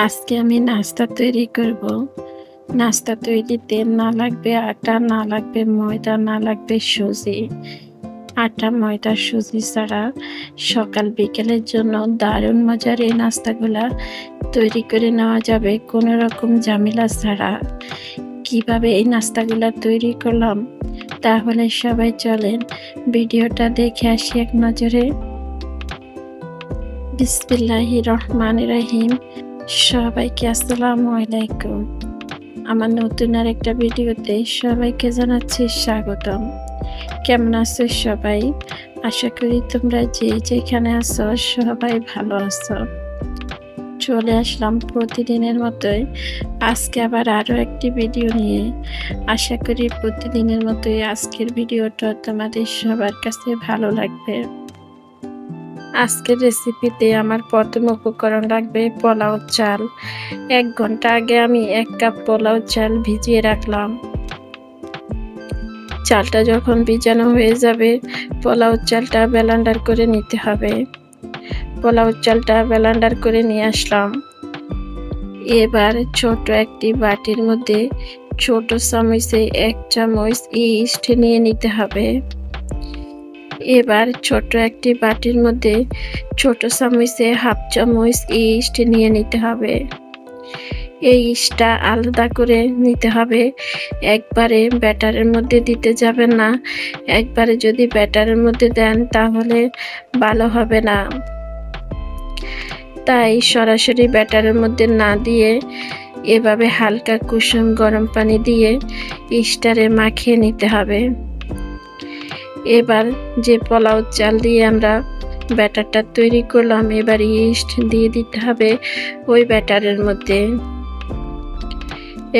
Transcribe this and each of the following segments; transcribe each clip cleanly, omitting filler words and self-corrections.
আজকে আমি নাস্তা তৈরি করব। নাস্তা তৈরিতে না লাগবে আটা, না লাগবে ময়দা, না লাগবে সুজি। আটা, ময়দা, সুজি ছাড়া সকাল বিকেলের জন্য দারুণ মজার এই নাস্তাগুলা তৈরি করে নেওয়া যাবে কোনো রকম ঝামেলা ছাড়া। কিভাবে এই নাস্তাগুলা তৈরি করলাম তাহলে সবাই চলেন ভিডিওটা দেখে আসি এক নজরে। বিসমিল্লাহির রহমানির রহিম। সবাইকে আসসালামু আলাইকুম। আমার নতুন আর একটা ভিডিওতে সবাইকে জানাচ্ছি স্বাগতম। কেমন আছো সবাই? আশা করি তোমরা যে যেখানে আছো সবাই ভালো আছো। চলে আসলাম প্রতিদিনের মতোই আজকে আবার আরও একটি ভিডিও নিয়ে। আশা করি প্রতিদিনের মতোই আজকের ভিডিওটা তোমাদের সবার কাছে ভালো লাগবে। আজকের রেসিপিতে আমার প্রথম উপকরণ লাগবে পোলাও চাল। 1 ঘন্টা আগে আমি 1 কাপ পোলাও চাল ভিজিয়ে রাখলাম। চালটা যখন ভিজানো হয়ে যাবে পোলাও চালটা ব্লেন্ডার করে নিতে হবে। পোলাও চালটা ব্লেন্ডার করে নিয়ে আসলাম। এবার ছোট একটি বাটির মধ্যে ছোট চামচে 1 চামচ ইস্ট নিয়ে নিতে হবে। এবার ছোট একটি বাটির মধ্যে ছোট চামচে 1/2 চামচ ইস্ট নিয়ে নিতে হবে। এই ইস্টটা আলাদা করে নিতে হবে। একবারে ব্যাটারের মধ্যে দিতে যাবেন না। একবারে যদি ব্যাটারের মধ্যে দেন তাহলে ভালো হবে না। তাই সরাসরি ব্যাটারের মধ্যে না দিয়ে এভাবে হালকা কুসুম গরম পানি দিয়ে ইস্টটারে মাখিয়ে নিতে হবে। এবার যে পোলাও চাল দিয়ে আমরা ব্যাটারটা তৈরি করলাম এবার ইস্ট দিয়ে দিতে হবে ওই ব্যাটারের মধ্যে।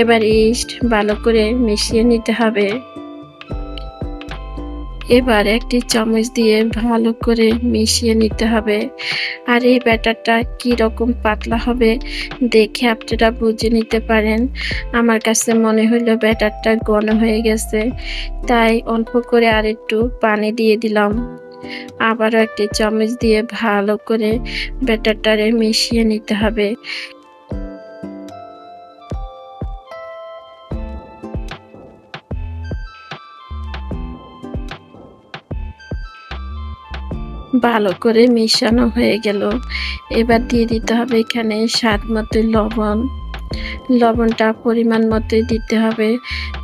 এবার ইস্ট ভালো করে মিশিয়ে নিতে হবে। এবার একটি চামচ দিয়ে ভালো করে মিশিয়ে নিতে হবে। আর এই ব্যাটারটা কি রকম পাতলা হবে দেখে আপনারা বুঝে নিতে পারেন। আমার কাছে মনে হলো ব্যাটারটা ঘন হয়ে গেছে, তাই অল্প করে আর একটু পানি দিয়ে দিলাম। আবারও একটি চামচ দিয়ে ভালো করে ব্যাটারটারে মিশিয়ে নিতে হবে। ভালো করে মিশানো হয়ে গেল। এবার দিয়ে দিতে হবে এখানে স্বাদ মতো লবণ। লবণটা পরিমাণ মতোই দিতে হবে,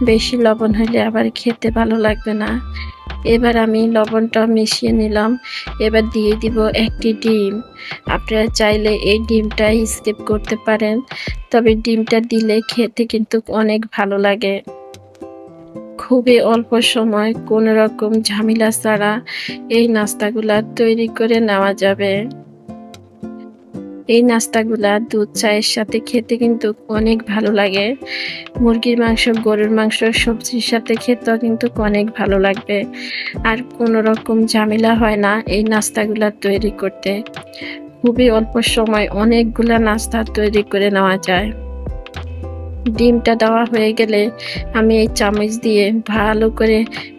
বেশি লবণ হলে আবার খেতে ভালো লাগবে না। এবার আমি লবণটা মিশিয়ে নিলাম। এবার দিয়ে দিব একটি ডিম। আপনারা চাইলে এই ডিমটা স্কিপ করতে পারেন, তবে ডিমটা দিলে খেতে কিন্তু অনেক ভালো লাগে। খুবই অল্প সময় কোনো রকম ঝামেলা ছাড়া এই নাস্তাগুলা তৈরি করে নেওয়া যাবে। এই নাস্তাগুলা দুধ চায়ের সাথে খেতে কিন্তু অনেক ভালো লাগে। মুরগির মাংস, গরুর মাংস, সবজির সাথে খেতেও কিন্তু অনেক ভালো লাগবে। আর কোনো রকম ঝামেলা হয় না এই নাস্তাগুলা তৈরি করতে। খুবই অল্প সময় অনেকগুলা নাস্তা তৈরি করে নেওয়া যায়। ডিমটা দেওয়া হয়ে গেলে আমি এই চামচ দিয়ে ভালো করে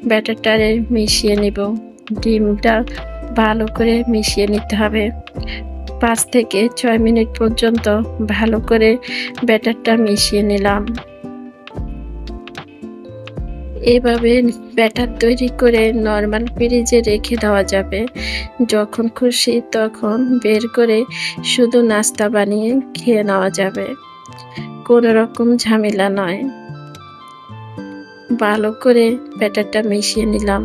ব্যাটারটারে মিশিয়ে নিব। ডিমটা ভালো করে মিশিয়ে নিতে হবে। 5 থেকে 6 মিনিট পর্যন্ত ভালো করে ব্যাটারটা মিশিয়ে নিলাম। এভাবে ব্যাটার তৈরি করে নরমাল ফ্রিজে রেখে দেওয়া যাবে। যখন খুশি তখন বের করে শুধু নাস্তা বানিয়ে খেয়ে নেওয়া যাবে। কোনো রকম ঝামেলা নয়। ভালো করে ব্যাটারটা মিশিয়ে নিলাম।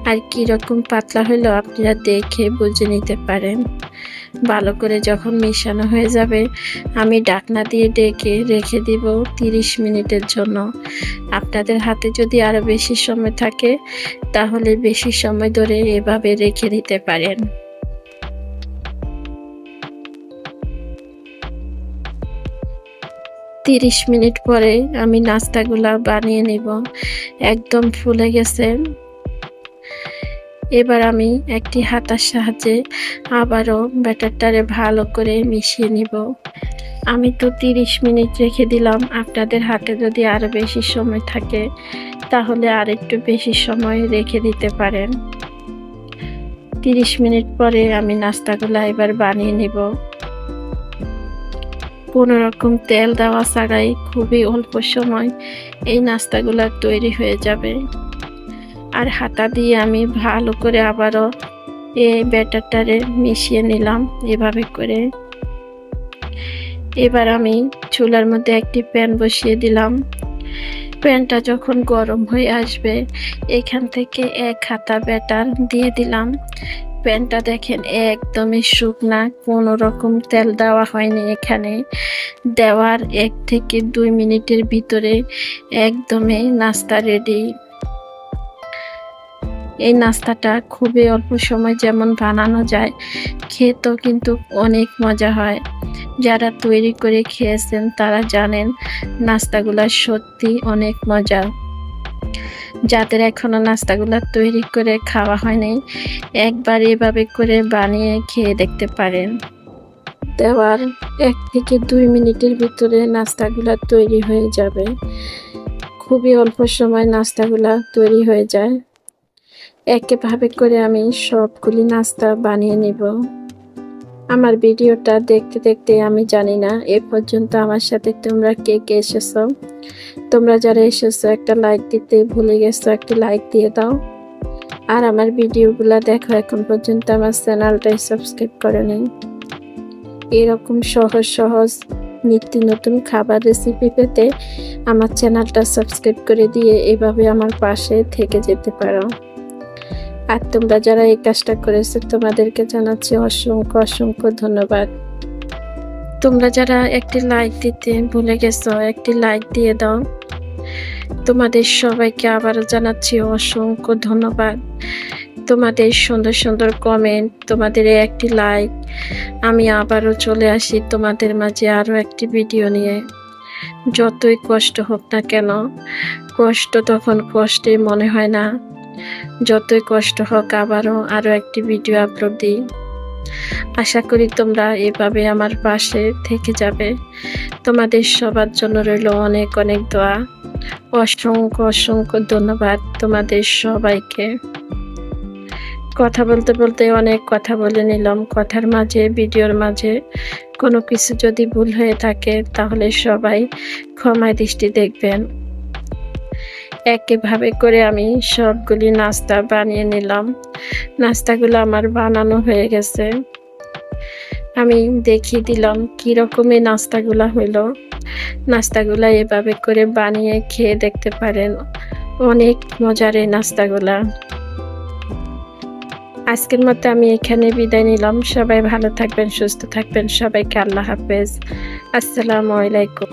আর কীরকম পাতলা হলো আপনারা দেখে বুঝে নিতে পারেন। ভালো করে যখন মেশানো হয়ে যাবে আমি ঢাকনা দিয়ে ঢেকে রেখে দিব 30 মিনিটের জন্য। আপনাদের হাতে যদি আরও বেশি সময় থাকে তাহলে বেশি সময় ধরে এভাবে রেখে দিতে পারেন। 30 মিনিট পরে আমি নাস্তাগুলা বানিয়ে নেব। একদম ফুলে গেছে। এবার আমি একটি হাতার সাহায্যে আবারও ব্যাটারটারে ভালো করে মিশিয়ে নিব। আমি তো 30 মিনিট রেখে দিলাম। আপনাদের হাতে যদি আরও বেশি সময় থাকে তাহলে আরেকটু বেশি সময় রেখে দিতে পারেন। 30 মিনিট পরে আমি নাস্তাগুলা এবার বানিয়ে নেব। কোনো রকম তেল দেওয়া ছাড়াই খুবই অল্প সময় এই নাস্তাগুলা তৈরি হয়ে যাবে। আর হাতা দিয়ে আমি ভালো করে আবারও এই ব্যাটারটারে মিশিয়ে নিলাম এভাবে করে। এবার আমি চুলার মধ্যে একটি প্যান বসিয়ে দিলাম। প্যানটা যখন গরম হয়ে আসবে এখান থেকে 1 হাতা ব্যাটার দিয়ে দিলাম। প্যানটা দেখেন একদমই শুকনা, কোনো রকম তেল দেওয়া হয়নি এখানে। দেওয়ার 1 থেকে 2 মিনিটের ভিতরে একদমই নাস্তা রেডি। এই নাস্তাটা খুবই অল্প সময় যেমন বানানো যায়, খেতেও কিন্তু অনেক মজা হয়। যারা তৈরি করে খেয়েছেন তারা জানেন নাস্তাগুলা সত্যি অনেক মজা। যাদের এখনো নাস্তাগুলা তৈরি করে খাওয়া হয়নি, একবার এভাবে করে বানিয়ে খেয়ে দেখতে পারেন। দেওয়ার 1 থেকে 2 মিনিটের ভিতরে নাস্তাগুলা তৈরি হয়ে যাবে। খুবই অল্প সময় নাস্তাগুলা তৈরি হয়ে যায়। একইভাবে করে আমি সবগুলি নাস্তা বানিয়ে নিব। আমার ভিডিওটা দেখতে দেখতে আমি জানি না এ পর্যন্ত আমার সাথে তোমরা কে কে এসেছো। তোমরা যারা এসেছো একটা লাইক দিতে ভুলে গেছো, একটা লাইক দিয়ে দাও। আর আমার ভিডিওগুলো দেখো এখন পর্যন্ত আমার চ্যানেলটাই সাবস্ক্রাইব করে নিন। এরকম সহজ সহজ নিত্য নতুন খাবার রেসিপি পেতে আমার চ্যানেলটা সাবস্ক্রাইব করে দিয়ে এভাবে আমার পাশে থেকে যেতে পারো। আর তোমরা যারা এই কাজটা করেছো তোমাদেরকে জানাচ্ছি অসংখ্য অসংখ্য ধন্যবাদ। তোমরা যারা একটি লাইক দিতে ভুলে গেছো একটি লাইক দিয়ে দাও। তোমাদের সবাইকে আবারও জানাচ্ছি অসংখ্য ধন্যবাদ। তোমাদের সুন্দর সুন্দর কমেন্ট, তোমাদের একটি লাইক, আমি আবারও চলে আসি তোমাদের মাঝে আরও একটি ভিডিও নিয়ে। যতই কষ্ট হোক না কেন, কষ্ট তখন কষ্টে মনে হয় না। যতই কষ্ট হোক আরও একটি ভিডিও আপলোড দিই। আশা করি তোমরা এভাবে আমার পাশে থেকে যাবে। তোমাদের সবার জন্য রইল অনেক অনেক দোয়া। অসংখ্য অসংখ্য ধন্যবাদ তোমাদের সবাইকে। কথা বলতে বলতে অনেক কথা বলে নিলাম। কথার মাঝে ভিডিওর মাঝে কোনো কিছু যদি ভুল হয়ে থাকে তাহলে সবাই ক্ষমায় দৃষ্টি দেখবেন। একইভাবে করে আমি সবগুলি নাস্তা বানিয়ে নিলাম। নাস্তাগুলো আমার বানানো হয়ে গেছে। আমি দেখিয়ে দিলাম কীরকমের নাস্তাগুলা হইলো। নাস্তাগুলা এভাবে করে বানিয়ে খেয়ে দেখতে পারেন, অনেক মজার এই নাস্তাগুলা। আজকের মতো আমি এখানে বিদায় নিলাম। সবাই ভালো থাকবেন, সুস্থ থাকবেন। সবাইকে আল্লাহ হাফেজ। আসসালামু আলাইকুম।